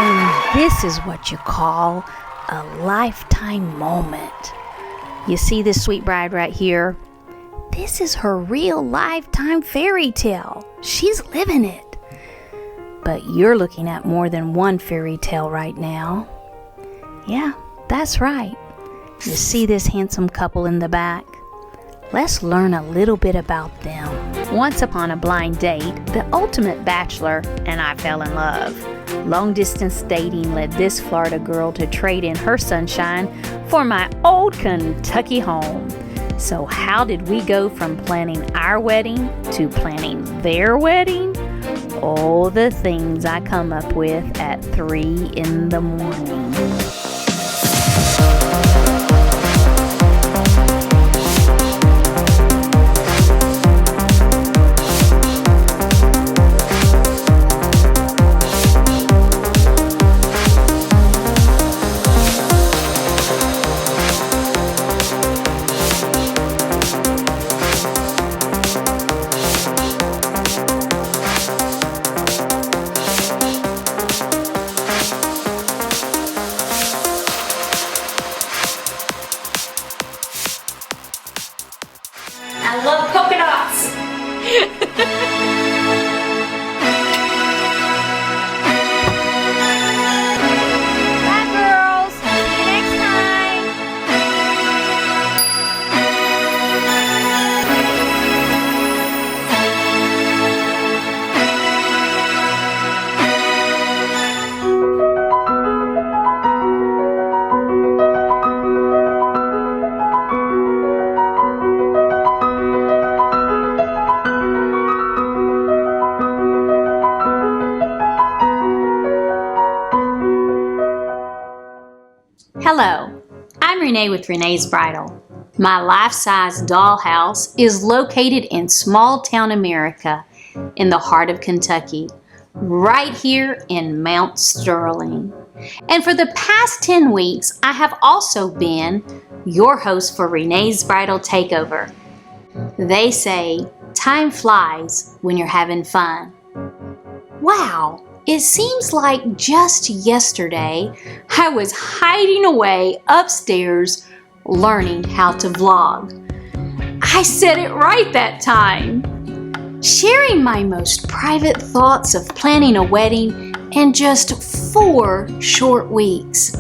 And this is what you call a lifetime moment. You see this sweet bride right here? This is her real lifetime fairy tale. She's living it. But you're looking at more than one fairy tale right now. Yeah, that's right. You see this handsome couple in the back? Let's learn a little bit about them. Once upon a blind date, the ultimate bachelor and I fell in love. Long-distance dating led this Florida girl to trade in her sunshine for my old Kentucky home. So how did we go from planning our wedding to planning their wedding? Oh, the things I come up with at 3 in the morning. I love polka dots. Bye, girls. See you next time. Hello, I'm Renee with Renees Bridal. My life-size dollhouse is located in small-town America in the heart of Kentucky, right here in Mount Sterling. And for the past 10 weeks, I have also been your host for Renees Bridal Takeover. They say time flies when you're having fun. Wow! It seems like just yesterday I was hiding away upstairs learning how to vlog. I said it right that time. Sharing my most private thoughts of planning a wedding in just 4 short weeks.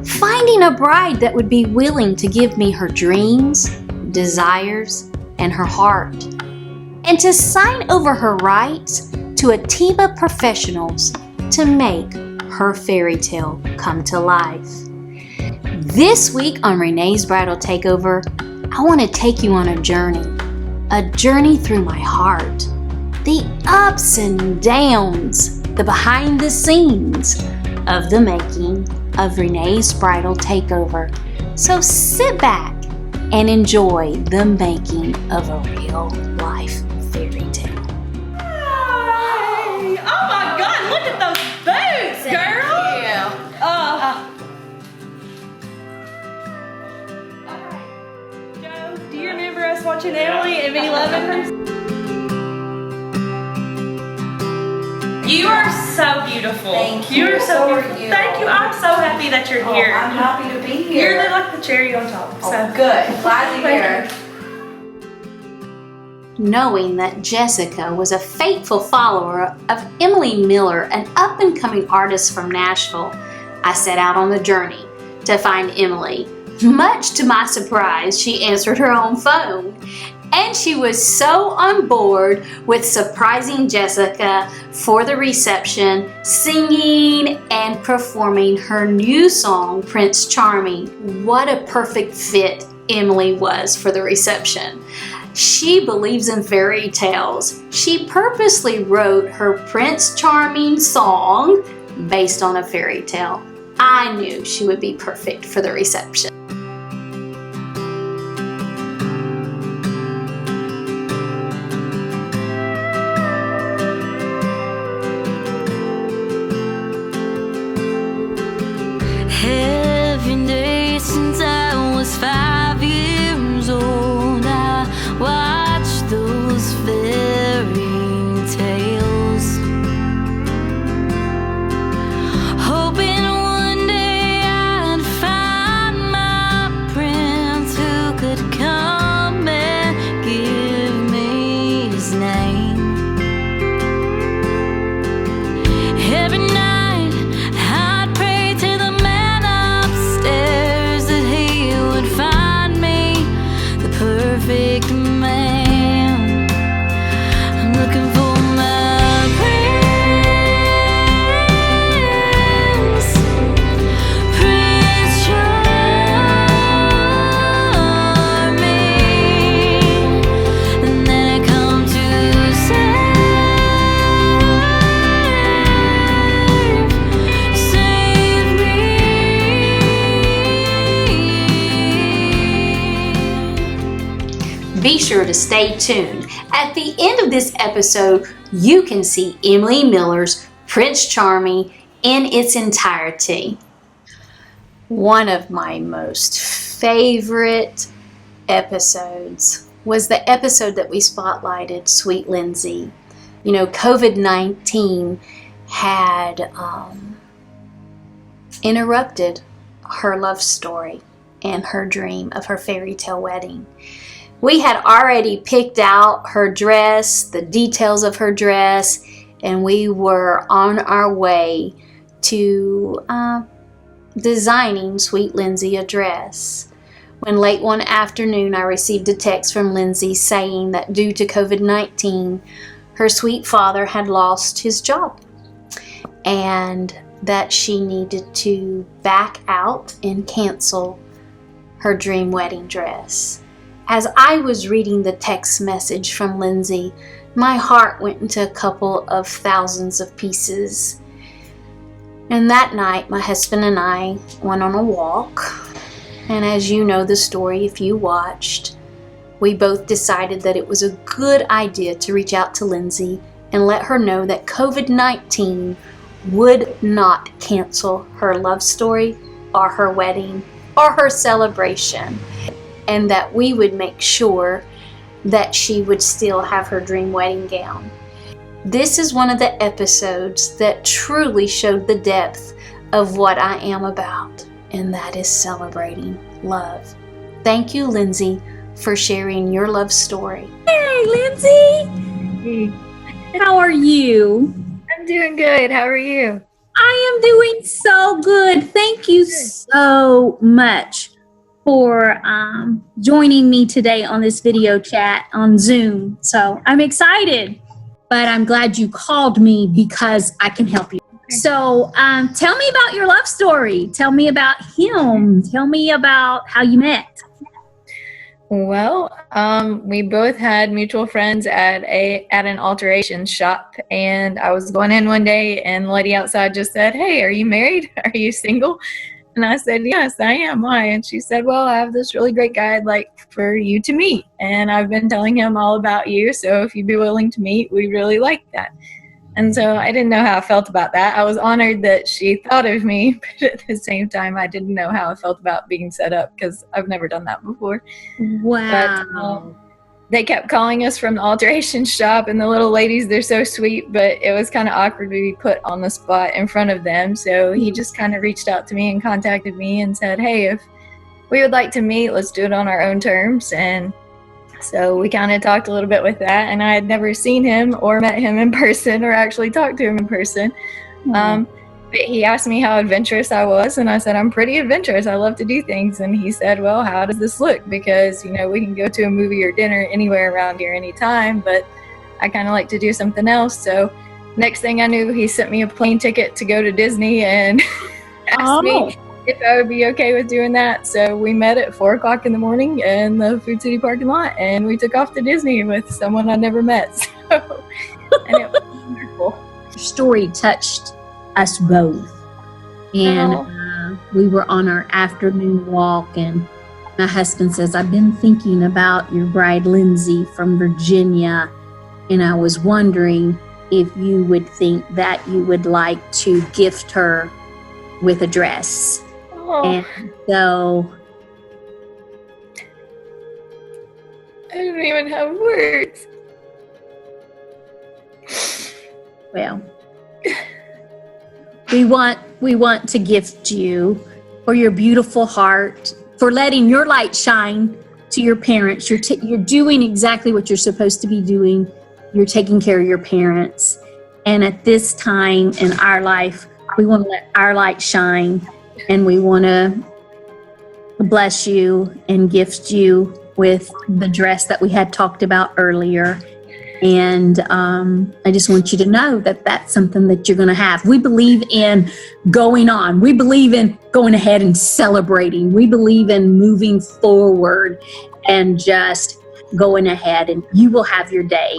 Finding a bride that would be willing to give me her dreams, desires, and her heart. And to sign over her rights to a team of professionals to make her fairy tale come to life. This week on Renees Bridal Takeover, I want to take you on a journey through my heart, the ups and downs, the behind the scenes of the making of Renees Bridal Takeover. So sit back and enjoy the making of a real life fairy tale. Oh my God, look at those boots, girl! Alright, Joe, do you remember us watching Emily and me loving her? You are so beautiful. Thank you. You are so So are beautiful. you. Thank you. I'm so happy that you're here. I'm happy to be here. You're like the cherry on top. Oh, So good. Glad to hear. Knowing that Jessica was a faithful follower of Emily Miller, an up-and-coming artist from Nashville, I set out on the journey to find Emily. Much to my surprise, she answered her own phone, and she was so on board with surprising Jessica for the reception, singing and performing her new song, Prince Charming. What a perfect fit Emily was for the reception. She believes in fairy tales. She purposely wrote her Prince Charming song based on a fairy tale. I knew she would be perfect for the reception. Every day since I was 5 years old, I watched those fairy tales. Oh, sure to stay tuned. At the end of this episode, you can see Emily Miller's Prince Charming in its entirety. One of my most favorite episodes was the episode that we spotlighted Sweet Lindsay. You know, COVID-19 had interrupted her love story and her dream of her fairy tale wedding. We had already picked out her dress, the details of her dress, and we were on our way to designing Sweet Lindsay a dress. When late one afternoon I received a text from Lindsay saying that due to COVID-19, her sweet father had lost his job and that she needed to back out and cancel her dream wedding dress. As I was reading the text message from Lindsay, my heart went into a couple of thousands of pieces. And that night, my husband and I went on a walk. And as you know the story, if you watched, we both decided that it was a good idea to reach out to Lindsay and let her know that COVID-19 would not cancel her love story or her wedding or her celebration, and that we would make sure that she would still have her dream wedding gown. This is one of the episodes that truly showed the depth of what I am about, and that is celebrating love. Thank you, Lindsay, for sharing your love story. Hey, Lindsay! How are you? I'm doing good. How are you? I am doing so good. Thank you so much for joining me today on this video chat on Zoom. So I'm excited, but I'm glad you called me because I can help you. So tell me about your love story. Tell me about him. Tell me about how you met. Well, we both had mutual friends at an alteration shop, and I was going in one day, and the lady outside just said, "Hey, are you married? Are you single?" And I said, "Yes, I am. Why?" And she said, "Well, I have this really great guy I'd like for you to meet, and I've been telling him all about you, so if you'd be willing to meet, we'd really like that." And so I didn't know how I felt about that. I was honored that she thought of me, but at the same time, I didn't know how I felt about being set up because I've never done that before. Wow. But they kept calling us from the alteration shop, and the little ladies, they're so sweet, but it was kind of awkward to be put on the spot in front of them. So he just kind of reached out to me and contacted me and said, "Hey, if we would like to meet, let's do it on our own terms." And so we kind of talked a little bit with that, and I had never seen him or met him in person or actually talked to him in person. But he asked me how adventurous I was, and I said, "I'm pretty adventurous. I love to do things." And he said, "Well, how does this look? Because, you know, we can go to a movie or dinner anywhere around here anytime, but I kind of like to do something else." So next thing I knew, he sent me a plane ticket to go to Disney and asked me if I would be okay with doing that. So we met at 4 o'clock in the morning in the Food City parking lot, and we took off to Disney with someone I never met. So, and it was wonderful. Your story touched us both. And we were on our afternoon walk, and my husband says, "I've been thinking about your bride, Lindsay, from Virginia, and I was wondering if you would think that you would like to gift her with a dress." And so I don't even have words. Well, we want to gift you for your beautiful heart, for letting your light shine to your parents. You're doing exactly what you're supposed to be doing. You're taking care of your parents. And at this time in our life, we want to let our light shine, and we want to bless you and gift you with the dress that we had talked about earlier. And I just want you to know that that's something that you're going to have. We believe in going on. We believe in going ahead and celebrating. We believe in moving forward and just going ahead, and you will have your day.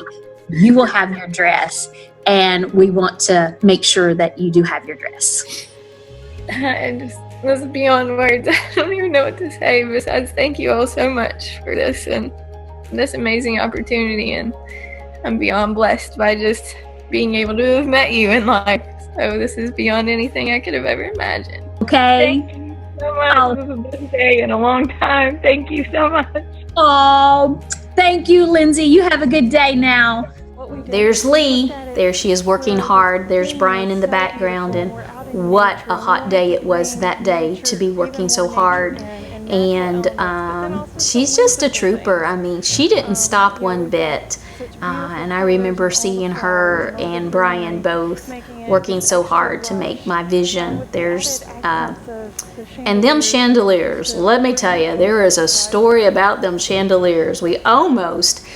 You will have your dress, and we want to make sure that you do have your dress. I just was beyond words. I don't even know what to say besides thank you all so much for this, and this amazing opportunity, and I'm beyond blessed by just being able to have met you in life. So this is beyond anything I could have ever imagined. Okay. Thank you so much. This is the best day in a long time. Thank you so much. Oh, thank you, Lindsay. You have a good day now. There's Lee. There she is working hard. There's Brian in the background. And what a hot day it was that day to be working so hard. And she's just a trooper. I mean, she didn't stop one bit. And I remember seeing her and Brian both working so hard to make my vision. There's and them chandeliers, let me tell you, there is a story about them chandeliers. We almost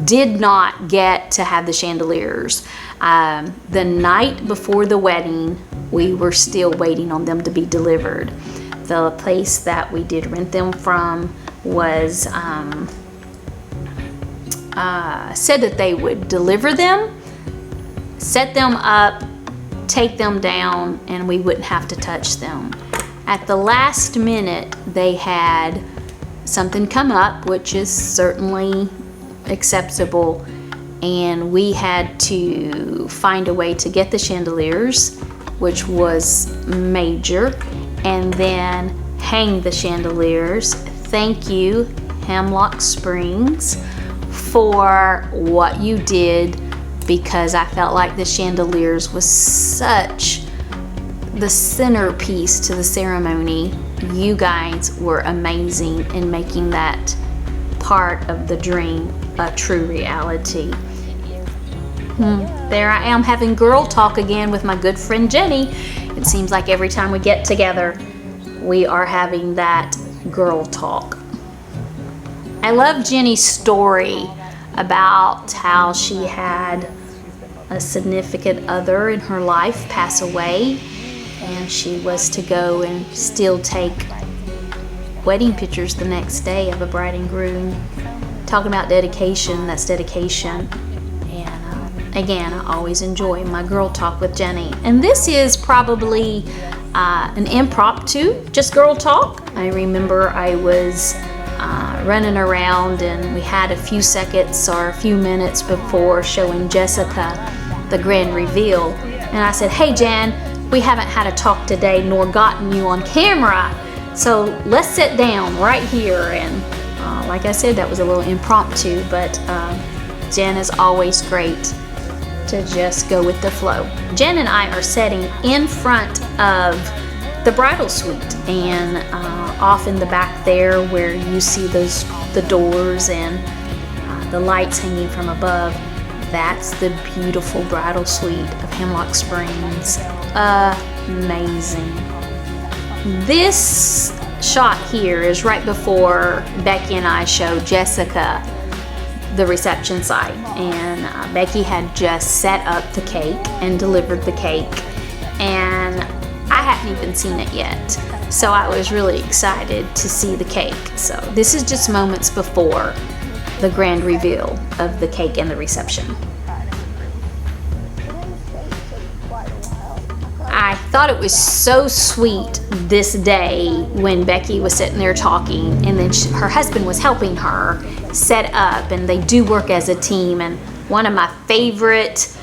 did not get to have the chandeliers. The night before the wedding, we were still waiting on them to be delivered. The place that we did rent them from was said that they would deliver them, set them up, take them down, and we wouldn't have to touch them. At the last minute, they had something come up, which is certainly acceptable, and we had to find a way to get the chandeliers, which was major, and then hang the chandeliers. Thank you, Hemlock Springs, for what you did, because I felt like the chandeliers was such the centerpiece to the ceremony. You guys were amazing in making that part of the dream a true reality. There I am having girl talk again with my good friend Jenny. It seems like every time we get together, we are having that girl talk. I love Jenny's story about how she had a significant other in her life pass away, and she was to go and still take wedding pictures the next day of a bride and groom. Talking about dedication, that's dedication. And again, I always enjoy my girl talk with Jenny. And this is probably an impromptu, just girl talk. I remember I was running around, and we had a few seconds or a few minutes before showing Jessica the grand reveal. And I said, "Hey Jan, we haven't had a talk today nor gotten you on camera, so let's sit down right here." And like I said, that was a little impromptu, but Jan is always great to just go with the flow. Jen and I are sitting in front of the bridal suite, and off in the back there where you see the doors and the lights hanging from above, that's the beautiful bridal suite of Hemlock Springs. Amazing. This shot here is right before Becky and I showed Jessica the reception site, and Becky had just set up the cake and delivered the cake, and I hadn't even seen it yet, so I was really excited to see the cake. So this is just moments before the grand reveal of the cake and the reception. I thought it was so sweet this day when Becky was sitting there talking, and then her husband was helping her set up, and they do work as a team. And one of my favorite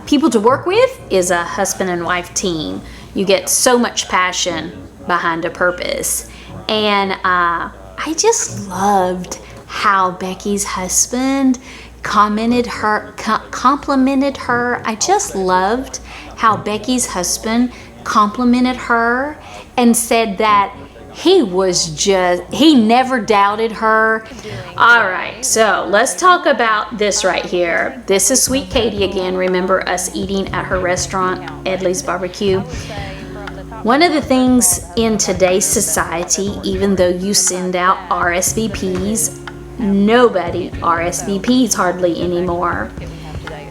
people to work with is a husband and wife team. You get so much passion behind a purpose. And I just loved how Becky's husband complimented her. I just loved how Becky's husband complimented her and said that he never doubted her. All right, so let's talk about this right here. This is Sweet Katie again. Remember us eating at her restaurant, Edley's Barbecue. One of the things in today's society, even though you send out RSVPs, nobody RSVPs hardly anymore.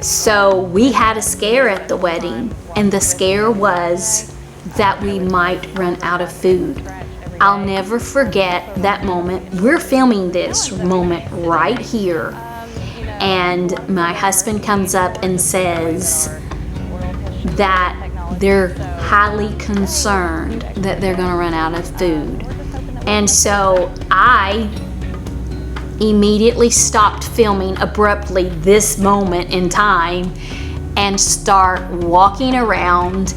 So we had a scare at the wedding, and the scare was that we might run out of food. I'll never forget that moment. We're filming this moment right here, and my husband comes up and says that they're highly concerned that they're going to run out of food. And so I immediately stopped filming abruptly this moment in time and start walking around.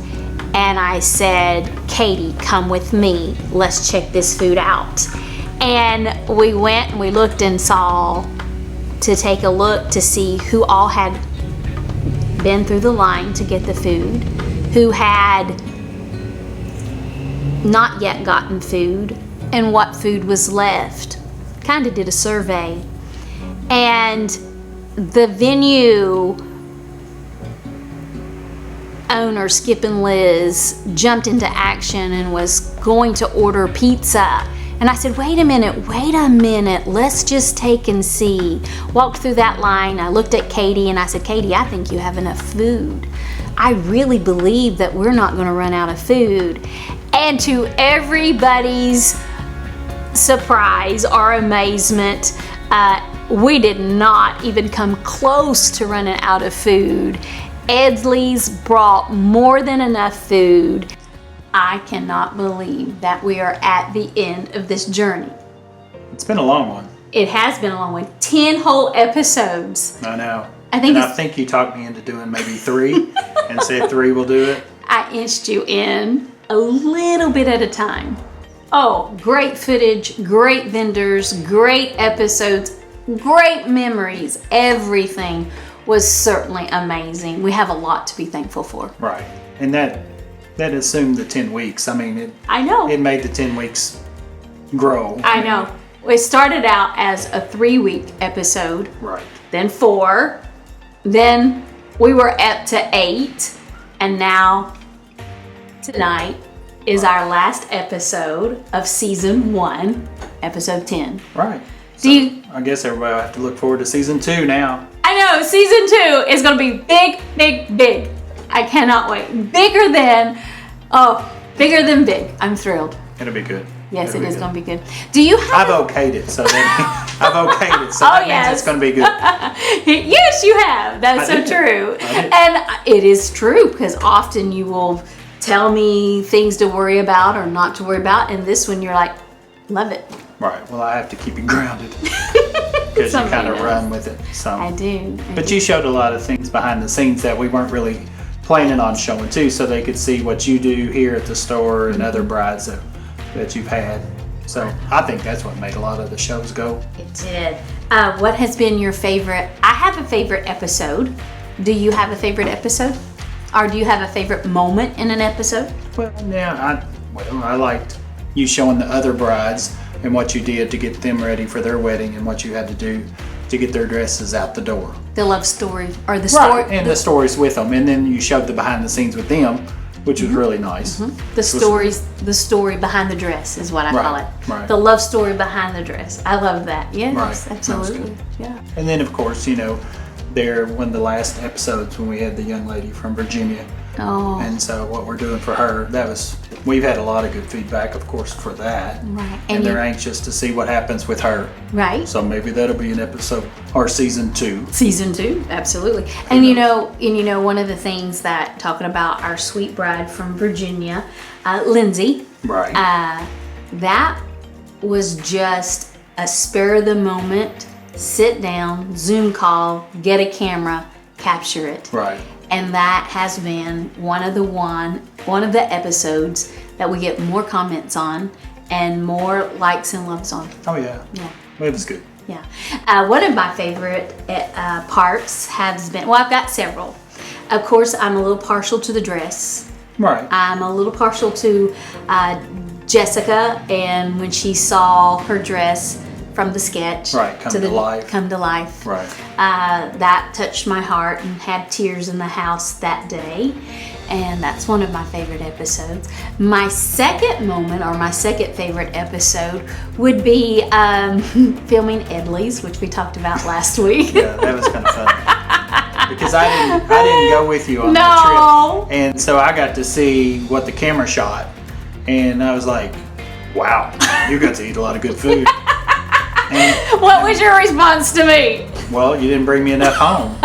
And I said, Katie, come with me. Let's check this food out. And we went and we looked and saw to take a look to see who all had been through the line to get the food, who had not yet gotten food, and what food was left. Kind of did a survey. And the venue owner, Skip and Liz, jumped into action and was going to order pizza. And I said, wait a minute, let's just take and see. Walked through that line, I looked at Katie and I said, Katie, I think you have enough food. I really believe that we're not gonna run out of food. And to everybody's surprise or amazement, we did not even come close to running out of food. Edley's brought more than enough food. I cannot believe that we are at the end of this journey. It's been a long one. It has been a long one. 10 whole episodes. I know. I think you talked me into doing maybe 3 and said 3 will do it. I inched you in a little bit at a time. Oh, great footage, great vendors, great episodes, great memories. Everything was certainly amazing. We have a lot to be thankful for. Right. And that assumed the 10 weeks. I mean, I know. It made the 10 weeks grow. I know. We started out as a 3-week episode. Right. Then 4. Then we were up to 8. And now tonight is our last episode of season 1, episode 10. Right. I guess everybody will have to look forward to season 2 now. I know, season 2 is going to be big, big, big. I cannot wait. Bigger than big. I'm thrilled. It'll be good. Yes, it is going to be good. Do you have... I've okayed it, so that means it's going to be good. Yes, you have. That's so true. And it is true, because often you will tell me things to worry about or not to worry about, and this one you're like, love it. Right. Well, I have to keep you grounded because you kind of run with it. So I do. But you showed a lot of things behind the scenes that we weren't really planning on showing too, so they could see what you do here at the store and other brides that you've had. So I think that's what made a lot of the shows go. It did. What has been your favorite? I have a favorite episode. Do you have a favorite episode? Or do you have a favorite moment in an episode? Well, yeah, I liked you showing the other brides and what you did to get them ready for their wedding and what you had to do to get their dresses out the door. The love story, or the story. Right, and the stories with them. And then you showed the behind the scenes with them, which was really nice. The story behind the dress is what I call it. Right. The love story behind the dress. I love that. Yes, Right. absolutely. Yeah. And then, of course, there, one of the last episodes when we had the young lady from Virginia. Oh. And so what we're doing for her, we've had a lot of good feedback, of course, for that. Right. And they're anxious to see what happens with her. Right. So maybe that'll be an episode or season 2. Season 2, absolutely. And you know, one of the things that, talking about our sweet bride from Virginia, Lindsay. Right. That was just a spur of the moment, sit down, Zoom call, get a camera, capture it. Right. And that has been one of the episodes that we get more comments on and more likes and loves on. Oh yeah. Yeah. Well, it was good. Yeah. One of my favorite parts has been, well, I've got several. Of course, I'm a little partial to the dress. Right. I'm a little partial to Jessica, and when she saw her dress from the sketch. Right, come to life. Right. That touched my heart and had tears in the house that day. And that's one of my favorite episodes. My second moment, or my second favorite episode, would be filming Edley's, which we talked about last week. Yeah, that was kind of fun. Because I didn't go with you on No. the trip. And so I got to see what the camera shot. And I was like, wow, you got to eat a lot of good food. And, what was your response to me? well, you didn't bring me enough home.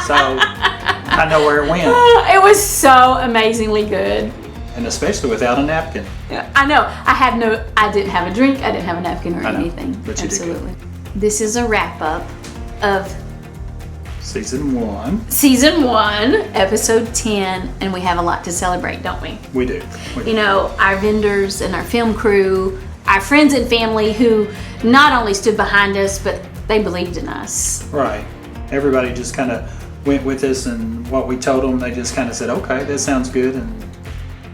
So I know where it went. It was so amazingly good. And especially without a napkin. I know. I didn't have a drink. I didn't have a napkin or I know, anything. but you did good. Absolutely. this is a wrap up of Season 1. Season 1, Episode 10, and we have a lot to celebrate, don't we? We do. You know, our vendors and our film crew, our friends and family who not only stood behind us, but they believed in us. Right. Everybody just kind of went with us, and what we told them, they just kind of said, okay, that sounds good, and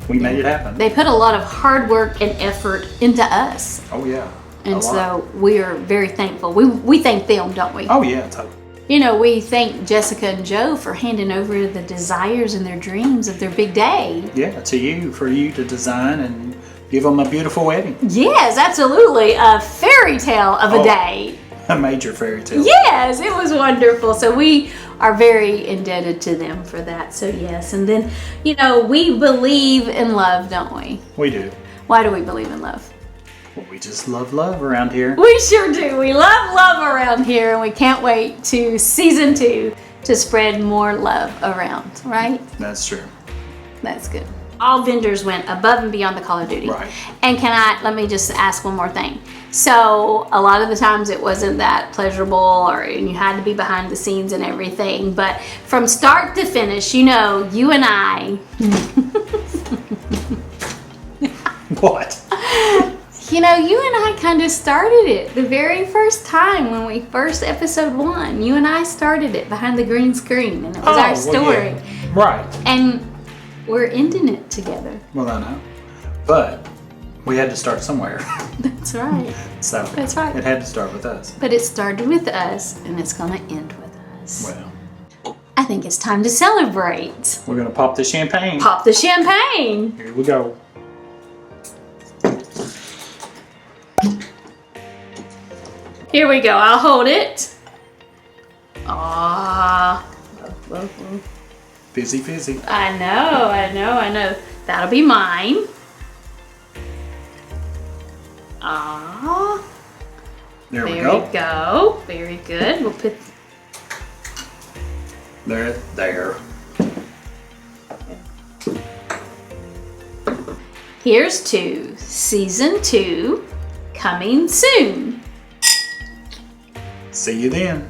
we made it happen. They put a lot of hard work and effort into us. Oh, yeah. And so we are very thankful. We thank them, don't we? Oh, yeah, totally. You know, we thank Jessica and Joe for handing over the desires and their dreams of their big day. Yeah, to you, for you to design and give them a beautiful wedding. Yes, absolutely. A fairy tale of a day. A major fairy tale. Yes, it was wonderful. So we are very indebted to them for that. So yes, and then, you know, we believe in love, don't we? We do. Why do we believe in love? Well, we just love around here. We sure do. We love around here, and we can't wait to Season 2 to spread more love around, right? That's true. That's good. All vendors went above and beyond the call of duty. Right. And let me just ask one more thing. So a lot of the times it wasn't that pleasurable, and you had to be behind the scenes and everything, but from start to finish, you know, you and I. What? You know, you and I kind of started it the very first time when we first episode 1. You and I started it behind the green screen, and it was our story. Well, yeah. Right. And we're ending it together. Well, I know. But we had to start somewhere. That's right. So That's right. It had to start with us. But it started with us, and it's going to end with us. Well, I think it's time to celebrate. we're going to pop the champagne. Pop the champagne. Here we go. Here we go. I'll hold it. Ah. Fizzy, fizzy. I know. That'll be mine. Ah. There we There go. we go. Very good. We'll put. There. Here's to Season 2 coming soon. See you then.